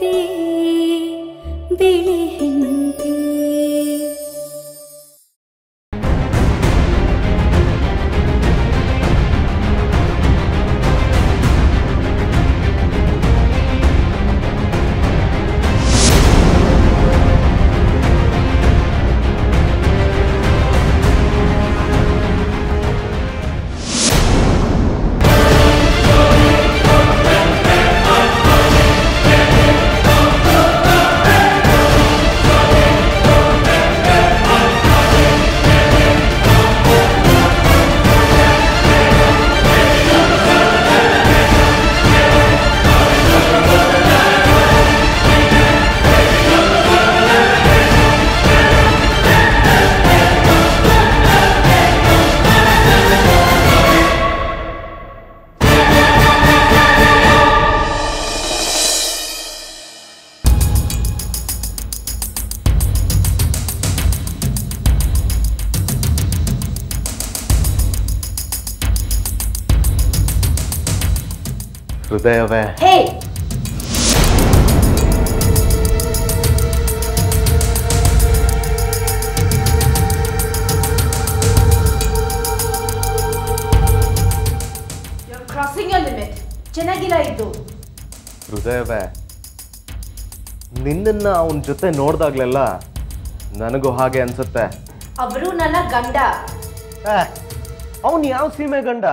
ಹೆಂಡತಿ ಬಿಳಿ ಹೆಂಡತಿ ಹೃದಯವೇ ಹೇ You're crossing your limit. ಚೆನ್ನಾಗಿಲ್ಲ ಇದು. ಹೃದಯವೇ ನಿನ್ನನ್ನ ಅವನ ಜೊತೆ ನೋಡ್ದಾಗ್ಲೆಲ್ಲ ನನಗೂ ಹಾಗೆ ಅನ್ಸುತ್ತೆ. ಅವರು ನನ್ನ ಗಂಡ. ಅವನು ಯಾವ ಸೀಮೆ ಗಂಡ?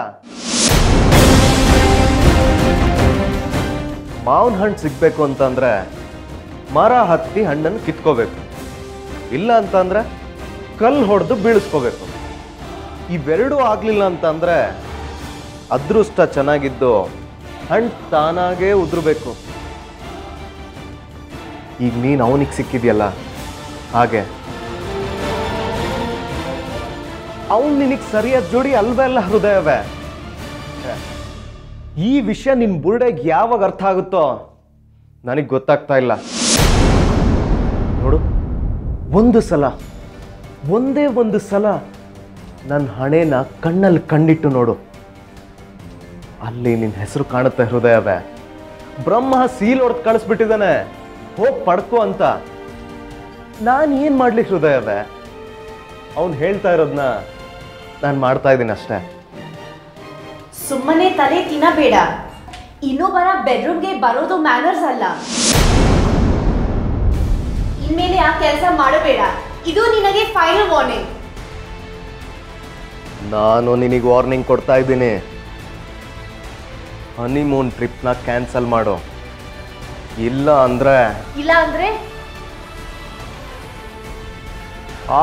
ಮಾವಿನ ಹಣ್ಣು ಸಿಗ್ಬೇಕು ಅಂತಂದ್ರೆ ಮರ ಹತ್ತಿ ಹಣ್ಣನ್ನು ಕಿತ್ಕೋಬೇಕು, ಇಲ್ಲ ಅಂತಂದ್ರೆ ಕಲ್ಲು ಹೊಡೆದು ಬೀಳಿಸ್ಕೋಬೇಕು. ಇವೆರಡೂ ಆಗ್ಲಿಲ್ಲ ಅಂತಂದ್ರೆ ಅದೃಷ್ಟ ಚೆನ್ನಾಗಿದ್ದು ಹಣ್ಣು ತಾನಾಗೇ ಉದುರ್ಬೇಕು. ಈಗ ನೀನು ಅವನಿಗೆ ಸಿಕ್ಕಿದ್ಯಲ್ಲ ಹಾಗೆ ಅವನು ನಿನಗೆ ಸರಿಯಾದ ಜೋಡಿ ಅಲ್ವೇ ಅಲ್ಲ ಹೃದಯವೇ. ಈ ವಿಷಯ ನಿನ್ನ ಬುರ್ಡೆಗೆ ಯಾವಾಗ ಅರ್ಥ ಆಗುತ್ತೋ ನನಗೆ ಗೊತ್ತಾಗ್ತಾ ಇಲ್ಲ. ನೋಡು, ಒಂದು ಸಲ, ಒಂದೇ ಒಂದು ಸಲ ನನ್ನ ಹಣೆನ ಕಣ್ಣಲ್ಲಿ ಕಣ್ಣಿಟ್ಟು ನೋಡು, ಅಲ್ಲಿ ನಿನ್ನ ಹೆಸರು ಕಾಣುತ್ತೆ ಹೃದಯವೇ. ಬ್ರಹ್ಮ ಸೀಲ್ ಹೊಡೆದು ಕಳಿಸ್ಬಿಟ್ಟಿದ್ದಾನೆ, ಹೋಗಿ ಪಡ್ಕೋ ಅಂತ. ನಾನು ಏನು ಮಾಡ್ಲಿ ಹೃದಯವೇ? ಅವನು ಹೇಳ್ತಾ ಇರೋದನ್ನ ನಾನು ಮಾಡ್ತಾ ಇದ್ದೀನಿ ಅಷ್ಟೇ. ಸುಮ್ಮನೆ ತಲೆ ತಿನ್ನಬೇಡ. ಇನ್ನೊಬ್ಬರ ಬೆಡ್ರೂಮ್ಗೆ ಬರೋದು ಮ್ಯಾನರ್ಸ್ ಅಲ್ಲ. ಇನ್ಮೇಲೆ ಆ ಕೆಲಸ ಮಾಡಬೇಡ. ಇದು ನಿನಗೆ ಫೈನಲ್ ವಾರ್ನಿಂಗ್. ನಾನು ನಿನಗೆ ವಾರ್ನಿಂಗ್ ಕೊಡ್ತಾ ಇದ್ದೀನಿ. ಹನಿಮೂನ್ ಟ್ರಿಪ್ನ ಕ್ಯಾನ್ಸಲ್ ಮಾಡು, ಇಲ್ಲ ಅಂದ್ರೆ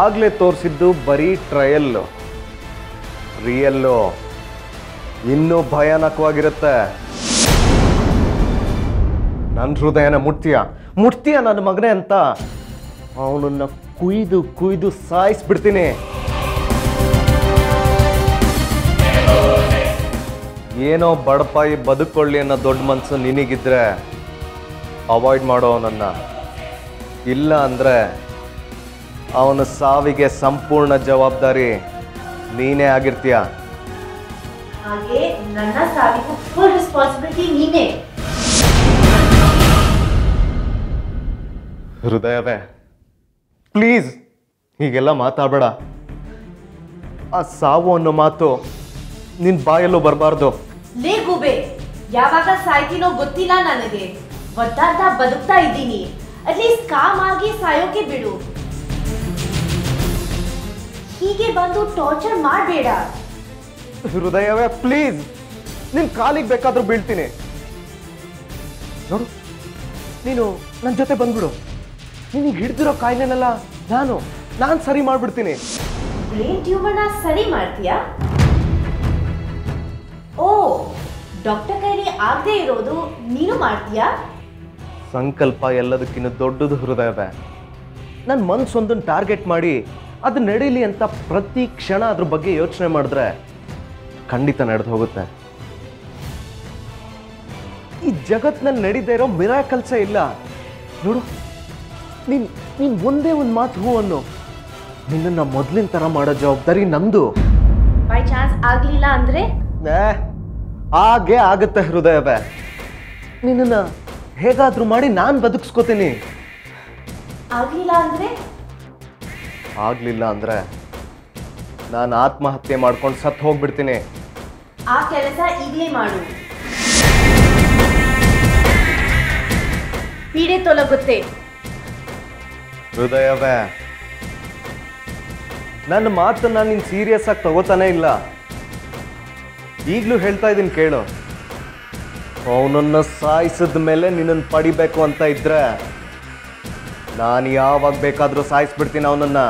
ಆಗ್ಲೇ ತೋರಿಸಿದ್ದು ಬರೀ ಟ್ರಯಲ್ಲು, ರಿಯಲ್ಲು ಇನ್ನೂ ಭಯಾನಕವಾಗಿರುತ್ತೆ. ನನ್ನ ಹೃದಯನ ಮುಟ್ತೀಯ ನನ್ನ ಮಗನೇ ಅಂತ ಅವನನ್ನ ಕುಯ್ದು ಕುಯ್ದು ಸಾಯಿಸ್ಬಿಡ್ತೀನಿ. ಏನೋ ಬಡಪಾಯಿ ಬದುಕೊಳ್ಳಿ ಅನ್ನೋ ದೊಡ್ಡ ಮನಸ್ಸು ನಿನಗಿದ್ರೆ ಅವಾಯ್ಡ್ ಮಾಡೋ ಅವನನ್ನ, ಇಲ್ಲ ಅಂದ್ರೆ ಅವನ ಸಾವಿಗೆ ಸಂಪೂರ್ಣ ಜವಾಬ್ದಾರಿ ನೀನೇ ಆಗಿರ್ತೀಯ. ಹಾಗೆ ನನ್ನ ಸಾವಿಗೂ ಫುಲ್ ರೆಸ್ಪಾನ್ಸಿಬಿಲಿಟಿ ನೀನೇ. ಹೃದಯವೇ ಪ್ಲೀಸ್ ಹೀಗೆಲ್ಲ ಮಾತಾಡಬೇಡ. ಆ ಸಾವು ಅನ್ನೋ ಮಾತು ನಿನ್ ಬಾಯಲ್ಲೂ ಬರಬಾರ್ದು. ಲೇ ಗೂಬೆ, ಯಾವಾಗ ಸಾಯ್ತೀನೋ ಗೊತ್ತಿಲ್ಲ ನನಗೆ. ಒದ್ದಾಡ್ತ ಬದುಕ್ತಾ ಇದ್ದೀನಿ. ಅಟ್ಲೀಸ್ಟ್ ಕಾಮ್ ಆಗಿ ಸಾಯೋಕೆ ಬಿಡು. ಹೀಗೆ ಬಂದು ಟಾರ್ಚರ್ ಮಾಡಬೇಡ. ಹೃದಯವೇ ಪ್ಲೀಸ್, ನಿನ್ ಕಾಲಿಗೆ ಬೇಕಾದ್ರೂ ಬೀಳ್ತೀನಿ. ನೋಡು, ನೀನು ನನ್ನ ಜೊತೆ ಬಂದ್ಬಿಡು. ನಿನಗೆ ಹಿಡ್ದಿರೋ ಕಾಯಿಲೆನೆಲ್ಲ ನಾನು ಸರಿ ಮಾಡ್ಬಿಡ್ತೀನಿ. ಬ್ರೈನ್ ಟ್ಯೂಮರ್ನ ಸರಿ ಮಾಡ್ತೀಯಾ? ಓ, ಡಾಕ್ಟರ್ ಕೈಲಿ ಆಗದೆ ಇರೋದು ನೀನು ಮಾಡ್ತೀಯಾ? ಸಂಕಲ್ಪ ಎಲ್ಲದಕ್ಕಿಂತ ದೊಡ್ಡದು ಹೃದಯವೇ. ನನ್ನ ಮನ್ಸೊಂದನ್ನು ಟಾರ್ಗೆಟ್ ಮಾಡಿ ಅದು ನಡೀಲಿ ಅಂತ ಪ್ರತಿ ಕ್ಷಣ ಅದ್ರ ಬಗ್ಗೆ ಯೋಚನೆ ಮಾಡಿದ್ರೆ ಖಂಡಿತ ನಡೆದು ಹೋಗುತ್ತೆ. ಈ ಜಗತ್ನಲ್ಲಿ ನಡೀದೇ ಇರೋ ಮಿರಾಕಲ್ಸೇ ಇಲ್ಲ. ನೋಡು, ನೀನ್ ಒಂದೇ ಒಂದು ಮಾತು ಹೂ ಅನ್ನು. ನಿನ್ನನ್ನು ಮೊದಲಿನ ಥರ ಮಾಡೋ ಜವಾಬ್ದಾರಿ ನಂದು. ಬೈ ಚಾನ್ಸ್ ಆಗಲಿಲ್ಲ ಅಂದ್ರೆ ಹಾಗೆ ಆಗುತ್ತೆ ಹೃದಯವೇ. ನಿನ್ನನ್ನು ಹೇಗಾದ್ರೂ ಮಾಡಿ ನಾನು ಬದುಕಿಸ್ಕೋತೀನಿ. ಆಗ್ಲಿಲ್ಲ ಅಂದ್ರೆ? ಆಗ್ಲಿಲ್ಲ ಅಂದ್ರೆ ನಾನು ಆತ್ಮಹತ್ಯೆ ಮಾಡ್ಕೊಂಡು ಸತ್ತು ಹೋಗ್ಬಿಡ್ತೀನಿ. ಆ ಕೆಲಸ ಈಗಲೇ ಮಾಡು. ಪೀಡೆ ತೊಲಗುತ್ತೆ. ಹೃದಯವೇ, ನನ್ನ ಮಾತನ್ನ ನೀನು ಸೀರಿಯಸ್ ಆಗಿ ತಗೋತಾನೆ ಇಲ್ಲ. ಈಗಲೂ ಹೇಳ್ತಾ ಇದ್ದೀನಿ ಕೇಳು. ಅವನನ್ನು ಸಾಯಿಸಿದ ಮೇಲೆ ನಿನ್ನನ್ನು ಪಡಿಬೇಕು ಅಂತ ಇದ್ರೆ ನಾನು ಯಾವಾಗ ಬೇಕಾದರೂ ಸಾಯಿಸ್ಬಿಡ್ತೀನಿ ಅವನನ್ನ.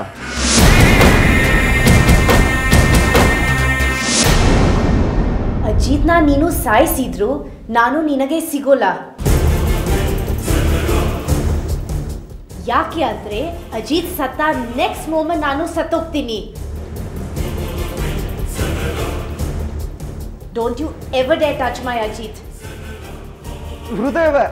ಅಜಿತ್ನ ನೀನು ಸಾಯಿಸಿದ್ರು ನಾನು ನಿನಗೆ ಸಿಗೋಲ್ಲ. ಯಾಕೆ ಅಂದ್ರೆ ಅಜಿತ್ ಸತ್ತ ನೆಕ್ಸ್ಟ್ ಮೂಮೆಂಟ್ ನಾನು ಸತ್ತೋಗ್ತೀನಿ. Don't you ever dare touch my Ajith. ಹೃದಯವೇ,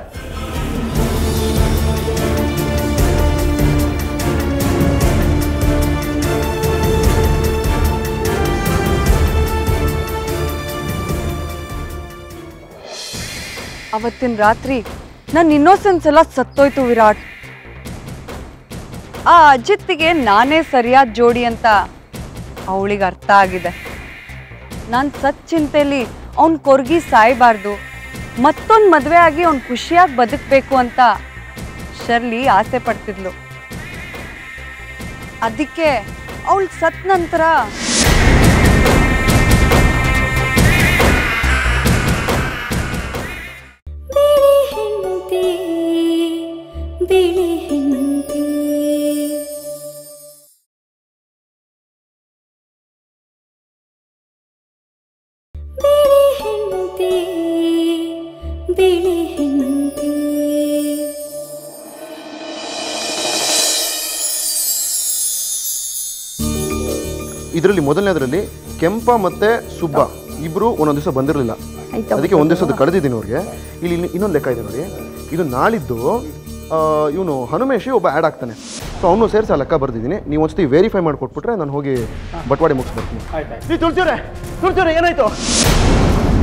ಅವತ್ತಿನ ರಾತ್ರಿ ನನ್ನ ಇನ್ನೋಸೆನ್ಸ್ ಎಲ್ಲ ಸತ್ತೋಯ್ತು ವಿರಾಟ್. ಆ ಅಜಿತ್ಗೆ ನಾನೇ ಸರಿಯಾದ ಜೋಡಿ ಅಂತ ಅವಳಿಗೆ ಅರ್ಥ ಆಗಿದೆ. ನಾನು ಸತ್ ಚಿಂತೆಯಲ್ಲಿ ಅವ್ನ ಕೊರ್ಗಿ ಸಾಯಬಾರ್ದು, ಮತ್ತೊಂದು ಮದುವೆ ಆಗಿ ಅವ್ನು ಖುಷಿಯಾಗಿ ಬದುಕಬೇಕು ಅಂತ ಶರ್ಲಿ ಆಸೆ ಪಡ್ತಿದ್ಲು. ಅದಕ್ಕೆ ಅವಳು ಸತ್ ನಂತರ ಬಿಳಿ ಹಿಂದೆ ಬಿಳಿ ಹಿಂದೆ ಇದರಲ್ಲಿ ಮೊದಲನೇದರಲ್ಲಿ ಕೆಂಪ ಮತ್ತೆ ಸುಬ್ಬ ಇಬ್ರು ಒಂದೊಂದು ದಿವಸ ಬಂದಿರಲಿಲ್ಲ. ಅದಕ್ಕೆ ಒಂದು ದಿವಸದ ಕಳೆದಿದ್ದೀನಿ ಅವ್ರಿಗೆ. ಇಲ್ಲಿ ಇನ್ನೊಂದು ಲೆಕ್ಕ ಇದೆ ನೋಡಿ. ಇದು ನಾಳಿದ್ದು ಇವನು ಹನುಮೇಶಿ ಒಬ್ಬ ಆ್ಯಡ್ ಆಗ್ತಾನೆ. ಸೊ ಅವನು ಸೇರಿಸಿ ಆ ಲೆಕ್ಕ ಬರ್ದಿದ್ದೀನಿ. ನೀವು ಒಂದ್ಸತಿ ವೆರಿಫೈ ಮಾಡಿಕೊಟ್ಬಿಟ್ರೆ ನಾನು ಹೋಗಿ ಬಟ್ವಾಡಿ ಮುಗಿಸ್ಬರ್ತೀನಿ. ನೀ ತುಳ್ಸಿವ್ರೆ ಏನಾಯ್ತು?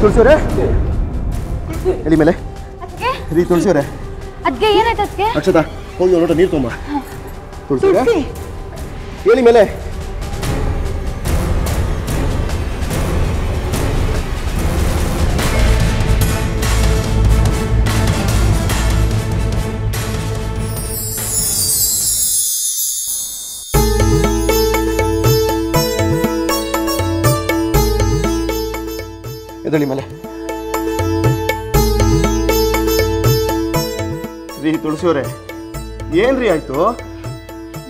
ತುಳಸಿವ್ರೆ ಎಲ್ಲಿ ಮೇಲೆ ರೀ ತುಳಸಿವ್ರೆ ಅದಕ್ಕೆ ಏನಾಯ್ತು? ಅದಕ್ಕೆ ಅಕ್ಷತಾ ಹೋಗಿ ನೋಟ ನೀರು ತುಂಬ. ತುಳಸಿವ್ರೆ ಹೇಳಿ ಮೇಲೆ. ಎದಳಿ ಮೇಲೆ ರೀ ತುಳಸಿಯವರೇ ಏನ್ರಿ ಆಯ್ತು?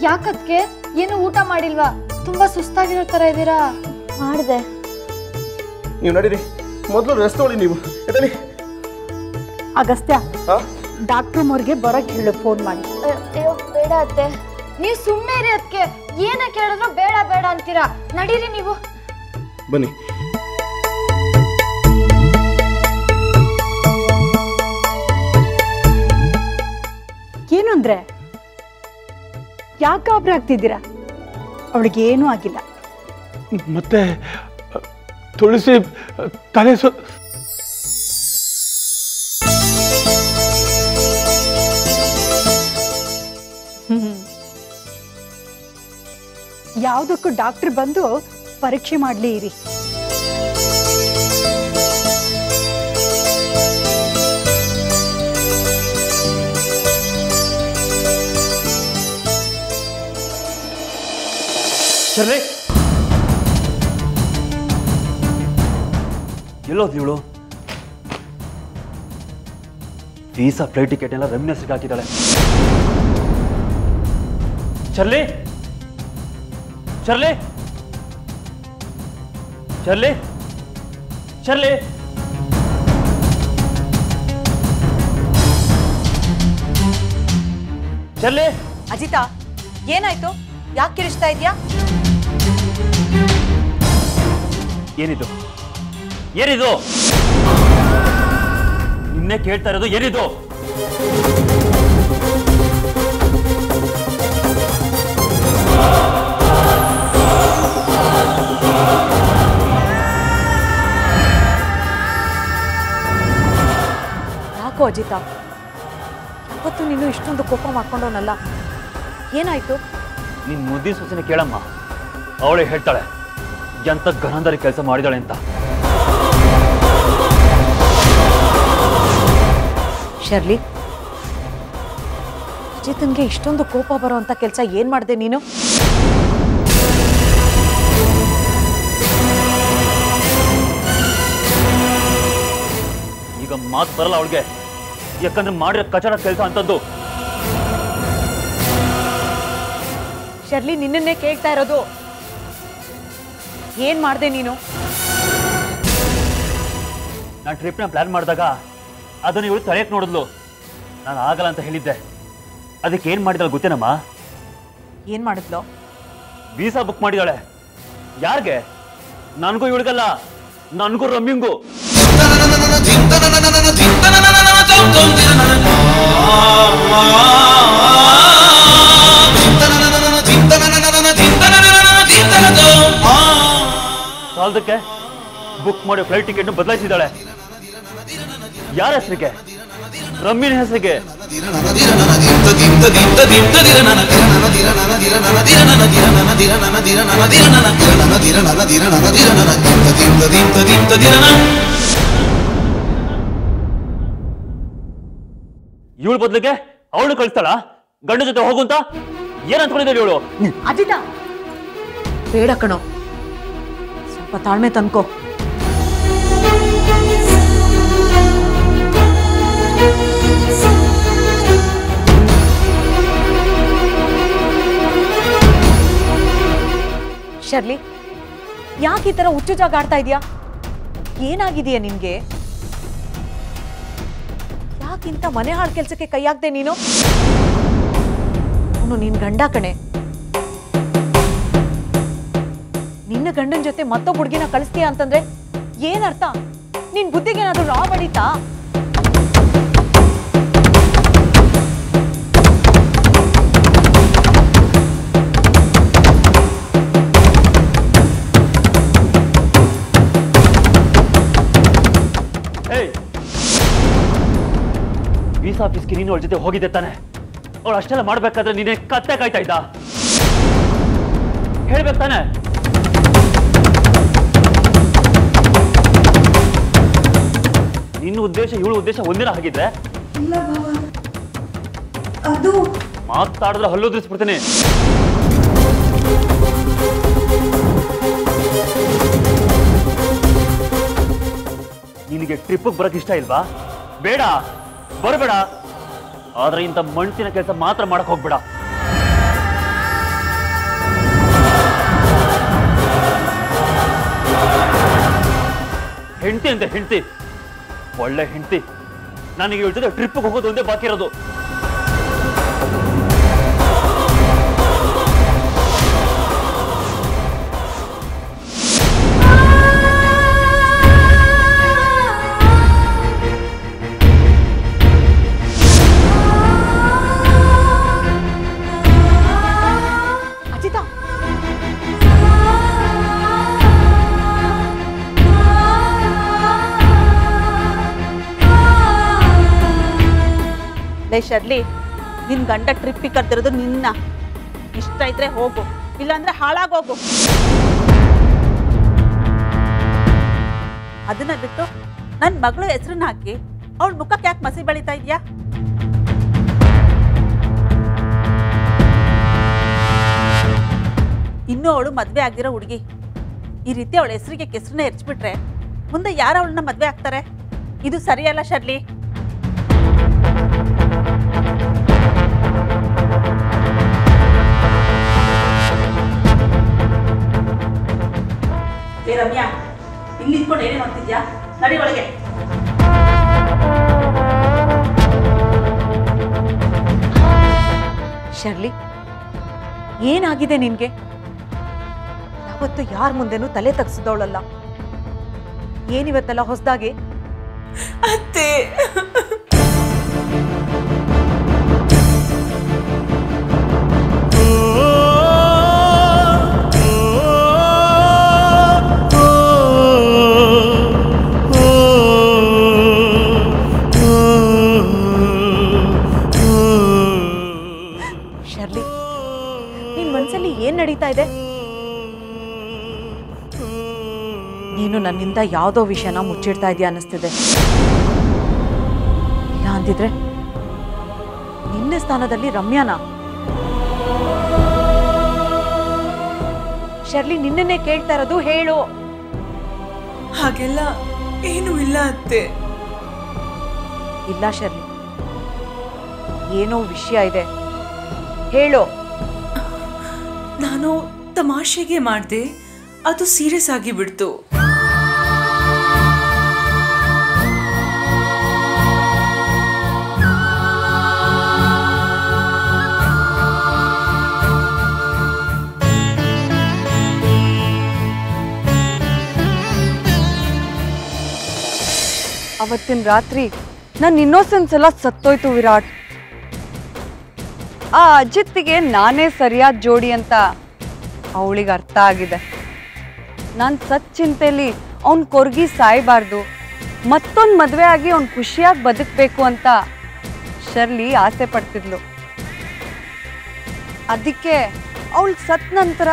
ಯಾಕದ್ಕೆ ಏನು ಊಟ ಮಾಡಿಲ್ವಾ? ತುಂಬಾ ಸುಸ್ತಾಗಿರೋ ತರ ಇದ್ದೀರಾ. ಮಾಡಿದೆ. ನೀವು ನಡೀರಿ, ಮೊದಲು ರೆಸ್ಟ್ ತಗೊಳ್ಳಿ. ನೀವು ಎದಳಿ. ಅಗಸ್ತ್ಯ, ಡಾಕ್ಟರ್ ಮೋರ್ಗೆ ಬರಕ್ ಹೇಳು ಫೋನ್ ಮಾಡಿ. ಅಯ್ಯೋ ಬೇಡ ಅತ್ತೆ, ನೀವು ಸುಮ್ಮನೆ ಇರಿ. ಅದಕ್ಕೆ ಏನೇ ಕೇಳಿದ್ರು ಬೇಡ ಬೇಡ ಅಂತೀರಾ. ನಡೀರಿ ನೀವು. ಬನ್ನಿ. ಏನು ಅಂದ್ರೆ ಯಾಕೆ ಗಾಬರಿ ಆಗ್ತಿದ್ದೀರಾ? ಅವಳಿಗೆ ಏನೂ ಆಗಿಲ್ಲ. ಮತ್ತೆ ತುಳಸಿ ತಲೆ ಯಾವುದಕ್ಕೂ ಡಾಕ್ಟರ್ ಬಂದು ಪರೀಕ್ಷೆ ಮಾಡ್ಲಿ ಇರಿ. ಶರ್ಲಿ, ಎಲ್ಲೋದ್ ಇವಳು? ವೀಸಾ ಫ್ಲೈಟ್ ಟಿಕೆಟ್ ಎಲ್ಲ ರಮ್ಯ ಹೆಸರಿಗೆ ಹಾಕಿದ್ದಾಳೆ. Shirley, Shirley, Shirley, Shirley. Shirley. ಅಜಿತಾ, ಏನಾಯ್ತು? ಯಾಕೆ ಕಿರಿಸ್ತಾ ಇದೆಯಾ? ಏನಿದು? ಏನಿದು? ನಿನ್ನೆ ಕೇಳ್ತಾ ಇರೋದು ಏನಿದು? ಯಾಕೋ ಅಜಿತಾ, ಯಾವತ್ತೂ ನೀನು ಇಷ್ಟೊಂದು ಕೋಪ ಮಾಡ್ಕೊಂಡವನಲ್ಲ. ಏನಾಯ್ತು? ನಿನ್ ಮುದ್ದಿನ ಸೂಚನೆ ಕೇಳಮ್ಮ, ಅವಳೇ ಹೇಳ್ತಾಳೆ ಎಂತ ಗನಂದರಿ ಕೆಲಸ ಮಾಡಿದಾಳೆ ಅಂತ. ಶರ್ಲಿ, ಅಜಿತನ್ಗೆ ಇಷ್ಟೊಂದು ಕೋಪ ಬರೋಂಥ ಕೆಲಸ ಏನ್ ಮಾಡಿದೆ ನೀನು? ಈಗ ಮಾತು ಬರಲ್ಲ ಅವಳಿಗೆ, ಯಾಕಂದ್ರೆ ಮಾಡಿರೋ ಕಚಡ ಕೆಲಸ ಅಂತದ್ದು. ಶರ್ಲಿ, ನಿನ್ನನ್ನೇ ಕೇಳ್ತಾ ಇರೋದು. ಏನ್ ಮಾಡ್ದೆ ನೀನು? ನಾನು ಟ್ರಿಪ್ನ ಪ್ಲಾನ್ ಮಾಡಿದಾಗ ಅದನ್ನು ಇವಳು ತಲೆಯಕ್ಕೆ ನೋಡಿದ್ಲು. ನಾನು ಆಗಲ್ಲ ಅಂತ ಹೇಳಿದ್ದೆ. ಅದಕ್ಕೆ ಏನ್ ಮಾಡಿದಾಳೆ ಗೊತ್ತೇನಮ್ಮ? ಏನ್ ಮಾಡಿದ್ಲು? ವೀಸಾ ಬುಕ್ ಮಾಡಿದಾಳೆ. ಯಾರಿಗೆ? ನನಗೂ ಇವಳಿಗಲ್ಲ, ನನಗೂ ರಮ್ಯಂಗೂ. ಸಾಲದಕ್ಕೆ ಬುಕ್ ಮಾಡಿ ಫ್ಲೈಟ್ ಟಿಕೆಟ್ ಬದಲಾಯಿಸಿದ್ದಾಳೆ. ಯಾರ ಹೆಸರಿಗೆ? ರಮ್ಯನ ಹೆಸರಿಗೆ. ಇವಳು ಬದಲಿಗೆ ಅವಳು ಕಳಿಸ್ತಾಳ ಗಂಡ ಜೊತೆ ಹೋಗುಂತ? ಏನ್ ಅನ್ಕೊಂಡಿದ್ದಾಳೆ ಇವಳು? ಅಜಿತ, ಬೇಡ ಕಣೋ, ಸ್ವಲ್ಪ ತಾಳ್ಮೆ ತಂದ್ಕೋ. ಶರ್ಲಿ, ಯಾಕೆ ಈ ತರ ಹುಚ್ಚುಜಾಗ ಆಡ್ತಾ ಇದೀಯಾ? ಏನಾಗಿದೆಯಾ ನಿನ್ಗೆ? ಯಾಕಿಂತ ಮನೆ ಹಾಳು ಕೆಲ್ಸಕ್ಕೆ ಕೈ ಹಾಕ್ದೆ ನೀನು? ಅವನು ನಿನ್ ಗಂಡ ಕಣೆ. ನಿನ್ನ ಗಂಡನ ಜೊತೆ ಮತ್ತೊಬ್ಬ ಹುಡುಗಿನ ಕಳಿಸ್ತೀಯ ಅಂತಂದ್ರೆ ಏನರ್ಥ? ನಿನ್ ಬುದ್ಧಿಗೆ ಏನಾದ್ರು ರಾ ಬಡೀತಾ? ವೀಸಾ ಆಫೀಸ್ಗೆ ನೀನು ಅವಳ ಜೊತೆ ಹೋಗಿದ್ದೆ ತಾನೆ? ಅವಳು ಅಷ್ಟೆಲ್ಲ ಮಾಡ್ಬೇಕಾದ್ರೆ ನೀನೇ ಕತ್ತೆ ಕಾಯ್ತಾ ಇದ್ದ? ಹೇಳ್ಬೇಕು ತಾನೆ? ನಿನ್ನ ಉದ್ದೇಶ ಇವಳು ಉದ್ದೇಶ ಒಂದಿನ ಆಗಿದ್ರೆ ಅದು ಮಾತಾಡಿದ್ರೆ ಹಲ್ಲುದ್ರಿಸ್ಬಿಡ್ತೀನಿ. ನಿನಗೆ ಟ್ರಿಪ್ಗೆ ಬರಕ್ ಇಷ್ಟ ಇಲ್ವಾ? ಬೇಡ, ಬರಬೇಡ. ಆದ್ರೆ ಇಂಥ ಮಣ್ಸಿನ ಕೆಲಸ ಮಾತ್ರ ಮಾಡಕ್ ಹೋಗ್ಬೇಡ. ಹೆಂಡತಿ ಅಂತ ಹೆಂಡತಿ, ಒಳ್ಳೆ ಹೆಂಡತಿ. ನನಗೆ ಇವಳ ಜೊತೆ ಟ್ರಿಪ್ಗೆ ಹೋಗೋದು ಒಂದೇ ಬಾಕಿ ಇರೋದು. ಶರ್ಲಿ, ನಿನ್ ಗಂಡ ಟ್ರಿಪ್ಪಿಗೆ ಕರ್ತಿರೋದು ನಿನ್ನ. ಇಷ್ಟ ಇದ್ರೆ ಹೋಗು, ಇಲ್ಲಾಂದ್ರೆ ಹಾಳಾಗೋಗು. ಅದನ್ನ ಬಿಟ್ಟು ನನ್ನ ಮಗಳು ಹೆಸರನ್ನ ಹಾಕಿ ಅವಳ ಮುಖಕ್ಕೆ ಯಾಕೆ ಮಸಿ ಬೆಳೀತಾ ಇದೆಯಾ? ಇನ್ನೂ ಅವಳು ಮದ್ವೆ ಆಗಿರೋ ಹುಡುಗಿ. ಈ ರೀತಿ ಅವಳ ಹೆಸರಿಗೆ ಕೆಸರನ್ನ ಎರಚ್ಬಿಟ್ರೆ ಮುಂದೆ ಯಾರು ಅವಳನ್ನ ಮದ್ವೆ ಆಗ್ತಾರೆ? ಇದು ಸರಿಯಲ್ಲ ಶರ್ಲಿ. ರಮ್ಯಾ, ಇಲ್ಲಿ ನಿಂತ್ಕೊಂಡು ಏನೇ ಮಾಡ್ತಿದ್ಯಾ? ನಡಿ ಒಳಗೆ. ಶರ್ಲಿ, ಏನಾಗಿದೆ ನಿನ್ಗೆ? ಯಾವತ್ತು ಯಾರ ಮುಂದೆನೂ ತಲೆ ತಗ್ಸಿದವಳಲ್ಲ. ಏನಿವತ್ತೆಲ್ಲ ಹೊಸದಾಗಿ? ಅತ್ತೆ, ಏನ್ ನಡೀತಾ ಇದೆ? ನೀನು ನನ್ನಿಂದ ಯಾವುದೋ ವಿಷಯನ ಮುಚ್ಚಿಡ್ತಾ ಇದೆಯಾ ಅನ್ನಿಸ್ತಿದೆ. ಇಲ್ಲ ಅಂದಿದ್ರೆ ನಿನ್ನ ಸ್ಥಾನದಲ್ಲಿ ರಮ್ಯಾನ. ಶರ್ಲಿ ನಿನ್ನನ್ನೇ ಕೇಳ್ತಾ ಇರೋದು, ಹೇಳು. ಹಾಗೆಲ್ಲ ಏನೂ ಇಲ್ಲ ಅತ್ತೆ. ಇಲ್ಲ ಶರ್ಲಿ, ಏನೋ ವಿಷಯ ಇದೆ, ಹೇಳು. ನಾನು ತಮಾಷೆಗೆ ಮಾಡಿದೆ, ಅದು ಸೀರಿಯಸ್ ಆಗಿ ಬಿಡ್ತು. ಅವತ್ತಿನ ರಾತ್ರಿ ನನ್ನ ಇನ್ನೋಸೆನ್ಸ್ ಎಲ್ಲ ಸತ್ತೋಯ್ತು ವಿರಾಟ್. ಆ ಅಜಿತ್ಗೆ ನಾನೇ ಸರಿಯಾದ ಜೋಡಿ ಅಂತ ಅವಳಿಗೆ ಅರ್ಥ ಆಗಿದೆ. ನಾನು ಸತ್ ಚಿಂತೆಯಲ್ಲಿ ಅವ್ನ ಕೊರ್ಗಿ ಸಾಯಬಾರ್ದು, ಮತ್ತೊಂದು ಮದುವೆ ಆಗಿ ಅವ್ನು ಖುಷಿಯಾಗಿ ಬದುಕಬೇಕು ಅಂತ ಶರ್ಲಿ ಆಸೆ ಪಡ್ತಿದ್ಲು. ಅದಕ್ಕೆ ಅವಳು ಸತ್ ನಂತರ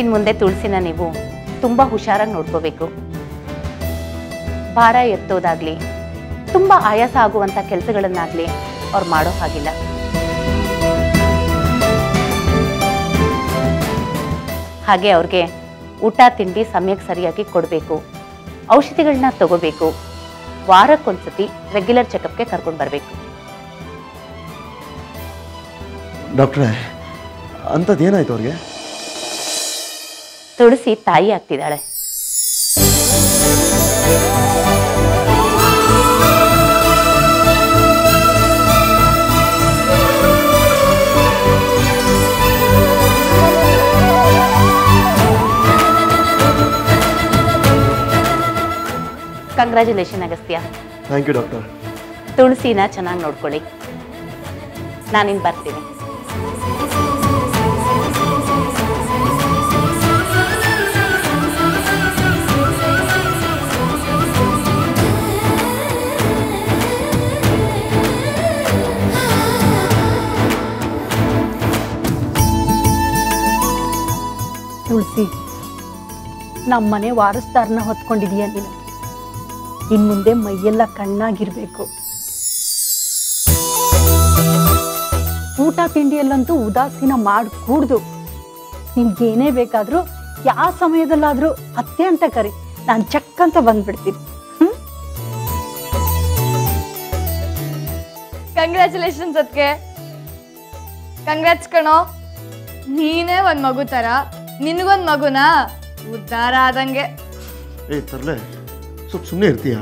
ಇನ್ನು ಮುಂದೆ ತುಳಸಿನ ನೀವು ತುಂಬ ಹುಷಾರಾಗಿ ನೋಡ್ಕೋಬೇಕು. ಭಾರ ಎತ್ತೋದಾಗ್ಲಿ, ತುಂಬ ಆಯಾಸ ಆಗುವಂಥ ಕೆಲಸಗಳನ್ನಾಗಲಿ ಅವ್ರು ಮಾಡೋ ಹಾಗಿಲ್ಲ. ಹಾಗೆ ಅವ್ರಿಗೆ ಊಟ ತಿಂಡಿ ಸಮಯಕ್ಕೆ ಸರಿಯಾಗಿ ಕೊಡಬೇಕು, ಔಷಧಿಗಳನ್ನ ತಗೋಬೇಕು, ವಾರಕ್ಕೊಂದ್ಸತಿ ರೆಗ್ಯುಲರ್ ಚೆಕಪ್ಗೆ ಕರ್ಕೊಂಡು ಬರಬೇಕು. ಡಾಕ್ಟ್ರೇ, ಅಂಥದ್ದೇನಾಯ್ತು ಅವ್ರಿಗೆ? ತುಳಸಿ ತಾಯಿ ಆಗ್ತಿದ್ದಾಳೆ. Congratulation Agastya. Thank you doctor. ತುಳಸಿನ ಚೆನ್ನಾಗಿ ನೋಡ್ಕೊಳ್ಳಿ. ನಾನಿನ್ ಬರ್ತೀನಿ. ತುಳಸಿ, ನಮ್ಮನೆ ವಾರಸ್ದಾರನ ಹೊತ್ಕೊಂಡಿದೀಯ ನೀನು. ಇನ್ಮುಂದೆ ಮೈಯೆಲ್ಲ ಕಣ್ಣಾಗಿರ್ಬೇಕು. ಊಟ ತಿಂಡಿಯಲ್ಲಂತೂ ಉದಾಸೀನ ಮಾಡಕೂಡ್ದು. ನಿಮ್ಗೇನೇ ಬೇಕಾದರೂ ಯಾವ ಸಮಯದಲ್ಲಾದರೂ ಅತ್ತೆ ಅಂತ ಕರಿ, ನಾನು ಚಕ್ ಅಂತ ಬಂದ್ಬಿಡ್ತೀನಿ. ಕಂಗ್ರ್ಯಾಚುಲೇಷನ್ಸ್ ಅದಕ್ಕೆ. ಕಂಗ್ರ್ಯಾಟ್ಸ್ ಕಣೋ, ನೀನೇ ಒಂದು ಮಗು ಥರ ನಿನಗೊಂದು ಮಗುನಾ ಉದ್ಧಾರ ಆದಂಗೆ. ಏ ತರ್ಲೆ, ಸ್ವಲ್ಪ ಸುಮ್ಮನೆ ಇರ್ತೀಯಾ?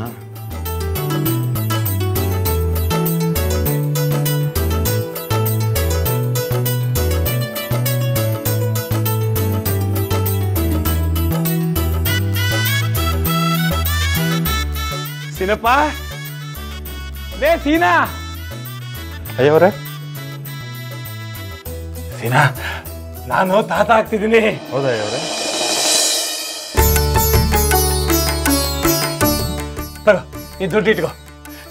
ಸೀನಪ್ಪ, ಲೇ ಸೀನಾ. ಅಯ್ಯವರೇ, ಸೀನಾ, ನಾನು ತಾತ ಆಗ್ತಿದ್ದೀನಿ. ಹೌದಾ ಅಯ್ಯವರೇ? ತಗೋ, ಈ ದುಡ್ಡು ಇಟ್ಕೋ.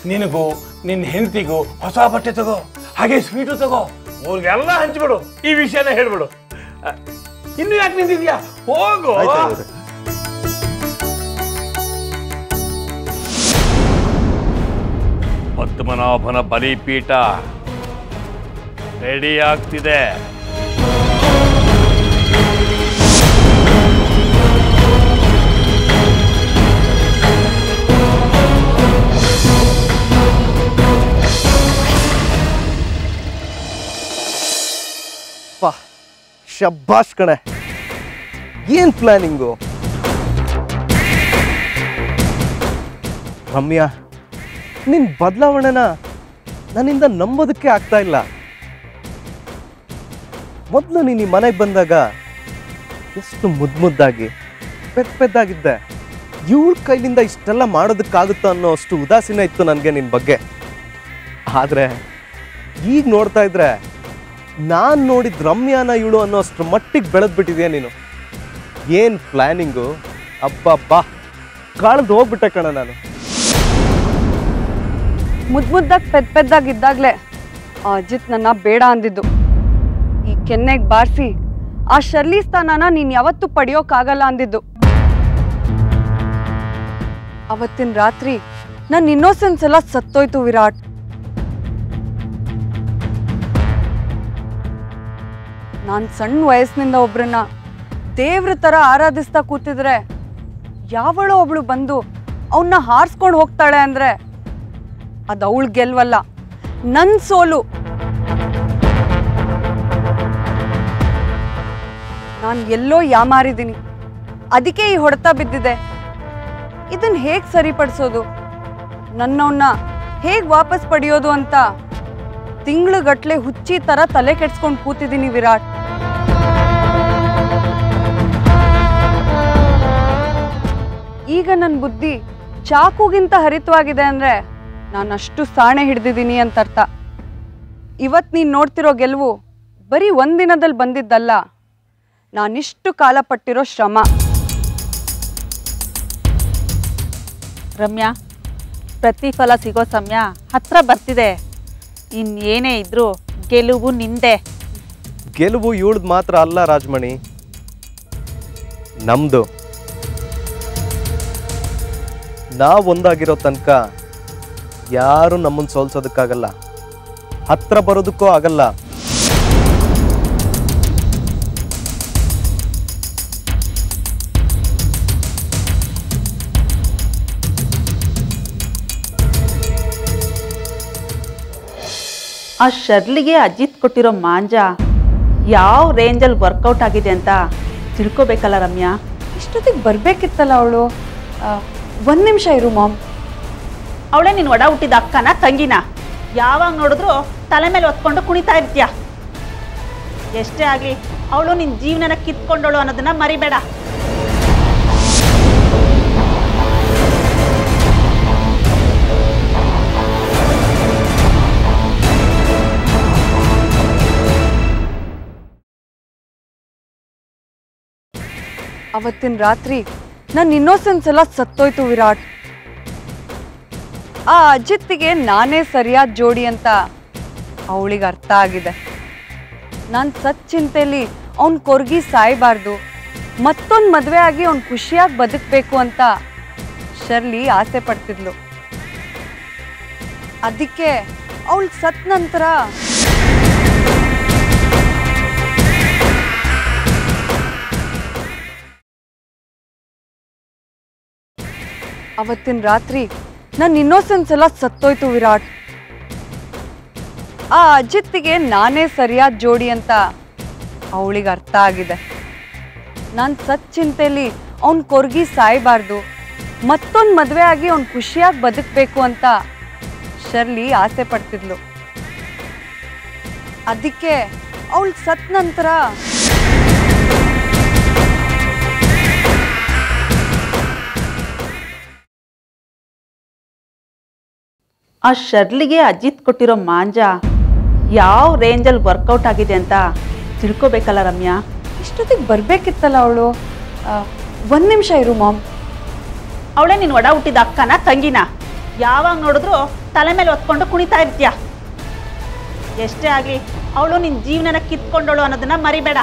ನಿನಗೂ ನಿನ್ನ ಹೆಂಡತಿಗೂ ಹೊಸ ಬಟ್ಟೆ ತಗೋ, ಹಾಗೆ ಸ್ವೀಟು ತಗೋ, ಅವ್ರಿಗೆಲ್ಲ ಹಂಚ್ಬಿಡು. ಈ ವಿಷಯನ ಹೇಳ್ಬಿಡು. ಇನ್ನು ಯಾಕೆ ನಿಂತಿದ್ಯಾ? ಹೋಗು. ಪದ್ಮನಾಭನ ಬಲಿಪೀಠ ರೆಡಿ ಆಗ್ತಿದೆ. ಶಬ್ಬಾಷ್ ಕಣೆ, ಏನ್ ಪ್ಲಾನಿಂಗು. ರಮ್ಯಾ, ನಿನ್ ಬದಲಾವಣೆನ ನನ್ನಿಂದ ನಂಬೋದಕ್ಕೆ ಆಗ್ತಾ ಇಲ್ಲ. ಮೊದಲು ನೀನು ಈ ಮನೆಗೆ ಬಂದಾಗ ಎಷ್ಟು ಮುದ್ದಾಗಿ ಪೆದ್ದಾಗಿದ್ದೆ. ಇವಳ ಕೈಲಿಂದ ಇಷ್ಟೆಲ್ಲ ಮಾಡೋದಕ್ಕಾಗುತ್ತೋ ಅನ್ನೋ ಅಷ್ಟು ಉದಾಸೀನ ಇತ್ತು ನನಗೆ ನಿನ್ನ ಬಗ್ಗೆ. ಆದರೆ ಈಗ ನೋಡ್ತಾ ಇದ್ರೆ ನಾನು ನೋಡಿದ ರಮ್ಯಾನ ಇವಳು ಅನ್ನೋ ಅಷ್ಟು ಮಟ್ಟಿಗೆ ಬೆಳೆದ್ಬಿಟ್ಟಿದ್ಯಾ ನೀನು. ಏನು ಪ್ಲ್ಯಾನಿಂಗು, ಅಬ್ಬಬ್ಬಾ, ಕಳೆದು ಹೋಗ್ಬಿಟ್ಟೆ ಕಣ ನಾನು. ಮುದ್ದಾಗಿ ಪೆದ್ದಾಗಿದ್ದಾಗಲೇ ಅಜಿತ್ ನನ್ನ ಬೇಡ ಅಂದಿದ್ದು. ಈ ಕೆನ್ನೆಗೆ ಬಾರಿಸಿ ಆ ಶರ್ಲಿ ಸ್ಥಾನನ ನೀನು ಯಾವತ್ತೂ ಪಡೆಯೋಕ್ಕಾಗಲ್ಲ ಅಂದಿದ್ದು. ಅವತ್ತಿನ ರಾತ್ರಿ ನನ್ನ ಇನ್ನೋಸೆನ್ಸ್ ಎಲ್ಲ ಸತ್ತೋಯ್ತು ವಿರಾಟ್. ನಾನು ಸಣ್ಣ ವಯಸ್ಸಿನಿಂದ ಒಬ್ರನ್ನ ದೇವ್ರ ಥರ ಆರಾಧಿಸ್ತಾ ಕೂತಿದ್ರೆ ಯಾವಳೋ ಒಬ್ಳು ಬಂದು ಅವನ್ನ ಹಾರಿಸ್ಕೊಂಡು ಹೋಗ್ತಾಳೆ ಅಂದರೆ ಅದು ಅವಳು ಗೆಲ್ವಲ್ಲ, ನನ್ನ ಸೋಲು. ನಾನು ಎಲ್ಲೋ ಯಾಮಾರಿದ್ದೀನಿ, ಅದಕ್ಕೆ ಈ ಹೊಡೆತ ಬಿದ್ದಿದೆ. ಇದನ್ನು ಹೇಗೆ ಸರಿಪಡಿಸೋದು, ನನ್ನವನ್ನ ಹೇಗೆ ವಾಪಸ್ ಪಡೆಯೋದು ಅಂತ ತಿಂಗಳುಗಟ್ಟಲೆ ಹುಚ್ಚಿ ಥರ ತಲೆ ಕೆಡ್ಸ್ಕೊಂಡು ಕೂತಿದ್ದೀನಿ ವಿರಾಟ್. ಈಗ ನನ್ನ ಬುದ್ಧಿ ಚಾಕುಗಿಂತ ಹರಿತವಾಗಿದೆ ಅಂದರೆ ನಾನು ಅಷ್ಟು ಸಾಣೆ ಹಿಡ್ದಿದ್ದೀನಿ ಅಂತ ಅರ್ಥ. ಇವತ್ತು ನೀನು ನೋಡ್ತಿರೋ ಗೆಲುವು ಬರೀ ಒಂದಿನದಲ್ಲಿ ಬಂದಿದ್ದಲ್ಲ, ನಾನಿಷ್ಟು ಕಾಲ ಪಟ್ಟಿರೋ ಶ್ರಮ. ರಮ್ಯಾ, ಪ್ರತಿಫಲ ಸಿಗೋ ಸಮಯ ಹತ್ರ ಬರ್ತಿದೆ. ಇನ್ನೇನೇ ಇದ್ರೂ ಗೆಲುವು ನಿಂದೆ. ಗೆಲುವು ಇವಳ್ದು ಮಾತ್ರ ಅಲ್ಲ ರಾಜಮಣಿ, ನಮ್ದು. ನಾವು ಒಂದಾಗಿರೋ ತನಕ ಯಾರು ನಮ್ಮನ್ನು ಸೋಲ್ಸೋದಕ್ಕಾಗಲ್ಲ, ಹತ್ರ ಬರೋದಕ್ಕೂ ಆಗಲ್ಲ. ಆ ಶರ್ಲಿಗೆ ಅಜಿತ್ ಕೊಟ್ಟಿರೋ ಮಾಂಜ ಯಾವ ರೇಂಜಲ್ಲಿ ವರ್ಕೌಟ್ ಆಗಿದೆ ಅಂತ ತಿಳ್ಕೊಬೇಕಲ್ಲ ರಮ್ಯಾ. ಇಷ್ಟೊತ್ತಿಗೆ ಬರಬೇಕಿತ್ತಲ್ಲ ಅವಳು. ಒಂದು ನಿಮಿಷ ಇರು ಮಾಮ್. ಅವಳೇ ನೀನು ಒಡ ಹುಟ್ಟಿದ ಅಕ್ಕನ ತಂಗಿನ? ಯಾವಾಗ ನೋಡಿದ್ರು ತಲೆ ಮೇಲೆ ಹೊತ್ಕೊಂಡು ಕುಣಿತಾ ಇರ್ತೀಯ. ಎಷ್ಟೇ ಆಗಲಿ ಅವಳು ನಿನ್ನ ಜೀವನನ ಕಿತ್ಕೊಂಡಳು ಅನ್ನೋದನ್ನ ಮರಿಬೇಡ. ಅವತ್ತಿನ ರಾತ್ರಿ ನನ್ನ ಇನ್ನೋಸೆನ್ಸ್ ಎಲ್ಲ ಸತ್ತೋಯ್ತು ವಿರಾಟ್. ಆ ಅಜಿತ್ಗೆ ನಾನೇ ಸರಿಯಾದ ಜೋಡಿ ಅಂತ ಅವಳಿಗೆ ಅರ್ಥ ಆಗಿದೆ. ನಾನು ಸತ್ ಚಿಂತೆಯಲ್ಲಿ ಅವ್ನ ಕೊರ್ಗಿ ಸಾಯಬಾರ್ದು, ಮತ್ತೊಂದು ಮದುವೆ ಆಗಿ ಅವ್ನು ಖುಷಿಯಾಗಿ ಬದುಕಬೇಕು ಅಂತ ಶರ್ಲಿ ಆಸೆ ಪಡ್ತಿದ್ಲು. ಅದಕ್ಕೆ ಅವಳು ಸತ್ ನಂತರ ಅವತ್ತಿನ ರಾತ್ರಿ ನನ್ನ ಇನ್ನೋಸೆನ್ಸ್ ಎಲ್ಲ ಸತ್ತೋಯ್ತು ವಿರಾಟ್. ಆ ಅಜಿತ್ಗೆ ನಾನೇ ಸರಿಯಾದ ಜೋಡಿ ಅಂತ ಅವಳಿಗೆ ಅರ್ಥ ಆಗಿದೆ. ನಾನು ಸತ್ ಚಿಂತೆಯಲ್ಲಿ ಅವ್ನ ಕೊರ್ಗಿ ಸಾಯಬಾರ್ದು, ಮತ್ತೊಂದು ಮದುವೆ ಆಗಿ ಅವ್ನು ಖುಷಿಯಾಗಿ ಬದುಕಬೇಕು ಅಂತ ಶರ್ಲಿ ಆಸೆ ಪಡ್ತಿದ್ಲು. ಅದಕ್ಕೆ ಅವಳು ಸತ್ ನಂತರ ಆ ಶರ್ಲಿಗೆ ಅಜಿತ್ ಕೊಟ್ಟಿರೋ ಮಾಂಜ ಯಾವ ರೇಂಜಲ್ಲಿ ವರ್ಕೌಟ್ ಆಗಿದೆ ಅಂತ ತಿಳ್ಕೊಬೇಕಲ್ಲ ರಮ್ಯಾ. ಇಷ್ಟೊತ್ತಿಗೆ ಬರಬೇಕಿತ್ತಲ್ಲ ಅವಳು. ಒಂದು ನಿಮಿಷ ಇರು ಮಾಮ್. ಅವಳೇ ನೀನು ಒಡ ಹುಟ್ಟಿದ ಅಕ್ಕನ ತಂಗಿನ? ಯಾವಾಗ ನೋಡಿದ್ರು ತಲೆ ಮೇಲೆ ಹೊತ್ಕೊಂಡು ಕುಣಿತಾ ಇರ್ತೀಯ. ಎಷ್ಟೇ ಆಗಲಿ ಅವಳು ನಿನ್ನ ಜೀವನನ ಕಿತ್ಕೊಂಡಳು ಅನ್ನೋದನ್ನ ಮರಿಬೇಡ.